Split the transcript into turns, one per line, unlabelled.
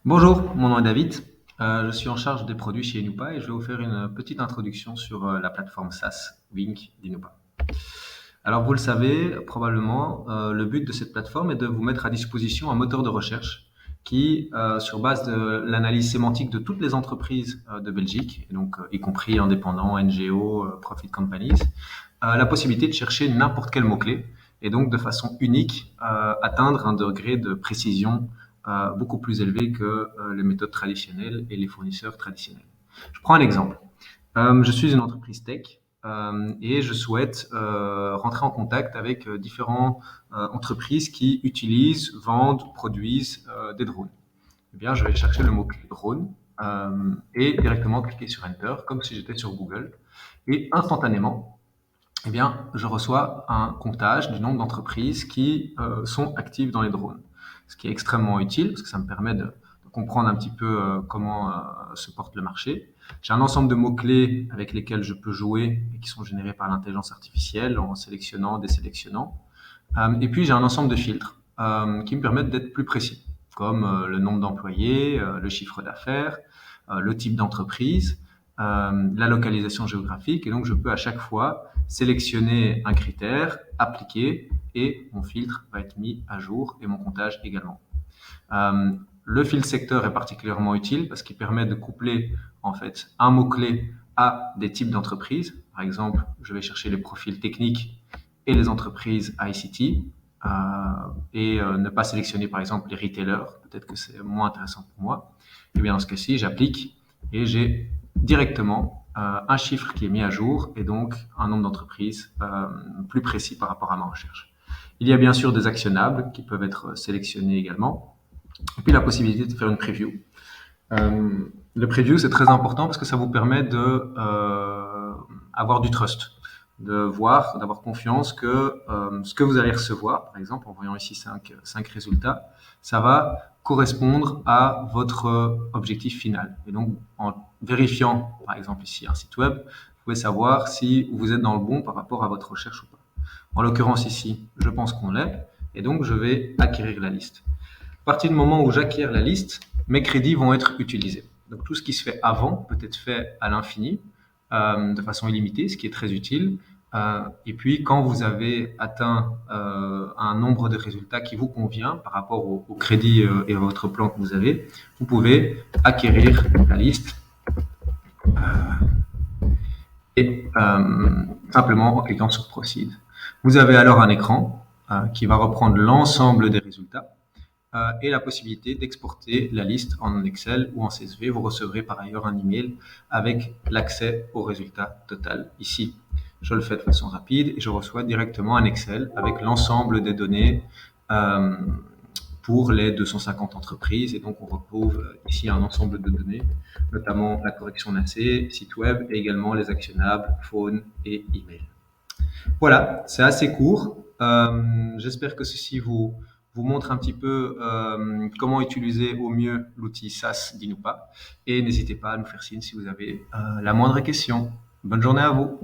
Bonjour, mon nom est David. Je suis en charge des produits chez Inupa et je vais vous faire une petite introduction sur la plateforme SaaS Wink d'Inupa. Alors, vous le savez probablement, le but de cette plateforme est de vous mettre à disposition un moteur de recherche qui, sur base de l'analyse sémantique de toutes les entreprises de Belgique, et donc y compris indépendants, NGO, profit companies, la possibilité de chercher n'importe quel mot-clé et donc de façon unique atteindre un degré de précision beaucoup plus élevé que les méthodes traditionnelles et les fournisseurs traditionnels. Je prends un exemple. Je suis une entreprise tech et je souhaite rentrer en contact avec différentes entreprises qui utilisent, vendent, produisent des drones. Eh bien, je vais chercher le mot-clé drone et directement cliquer sur Enter, comme si j'étais sur Google. Et instantanément, eh bien, je reçois un comptage du nombre d'entreprises qui sont actives dans les drones. Ce qui est extrêmement utile parce que ça me permet de comprendre un petit peu comment se porte le marché. J'ai un ensemble de mots-clés avec lesquels je peux jouer et qui sont générés par l'intelligence artificielle en sélectionnant, désélectionnant. Et puis j'ai un ensemble de filtres qui me permettent d'être plus précis, comme le nombre d'employés, le chiffre d'affaires, le type d'entreprise, la localisation géographique. Et donc je peux à chaque fois sélectionner un critère, appliquer, et mon filtre va être mis à jour et mon comptage également. Euh, le fil secteur est particulièrement utile parce qu'il permet de coupler en fait un mot-clé à des types d'entreprises. Par exemple, je vais chercher les profils techniques et les entreprises ICT et ne pas sélectionner par exemple les retailers. Peut-être que c'est moins intéressant pour moi. Et bien dans ce cas-ci, j'applique et j'ai directement un chiffre qui est mis à jour et donc un nombre d'entreprises plus précis par rapport à ma recherche. Il y a bien sûr des actionnables qui peuvent être sélectionnés également. Et puis la possibilité de faire une preview. Le preview, c'est très important parce que ça vous permet de avoir du trust, de voir, d'avoir confiance que ce que vous allez recevoir, par exemple, en voyant ici cinq résultats, ça va correspondre à votre objectif final. Et donc, en vérifiant, par exemple ici un site web, vous pouvez savoir si vous êtes dans le bon par rapport à votre recherche ou pas. En l'occurrence ici, je pense qu'on l'est, et donc je vais acquérir la liste. À partir du moment où j'acquiers la liste, mes crédits vont être utilisés. Donc tout ce qui se fait avant peut être fait à l'infini, de façon illimitée, ce qui est très utile. Et puis quand vous avez atteint un nombre de résultats qui vous convient par rapport au crédit et à votre plan que vous avez, vous pouvez acquérir la liste et simplement en cliquant sur Proceed. Vous avez alors un écran qui va reprendre l'ensemble des résultats et la possibilité d'exporter la liste en Excel ou en CSV. Vous recevrez par ailleurs un email avec l'accès au résultat total. Ici, je le fais de façon rapide et je reçois directement un Excel avec l'ensemble des données euh, pour les 250 entreprises. Et donc, on retrouve ici un ensemble de données, notamment la correction d'AC, site web et également les actionnables, phone et email. Voilà, c'est assez court. J'espère que ceci vous montre un petit peu comment utiliser au mieux l'outil SaaS d'Inupa. Et n'hésitez pas à nous faire signe si vous avez la moindre question. Bonne journée à vous.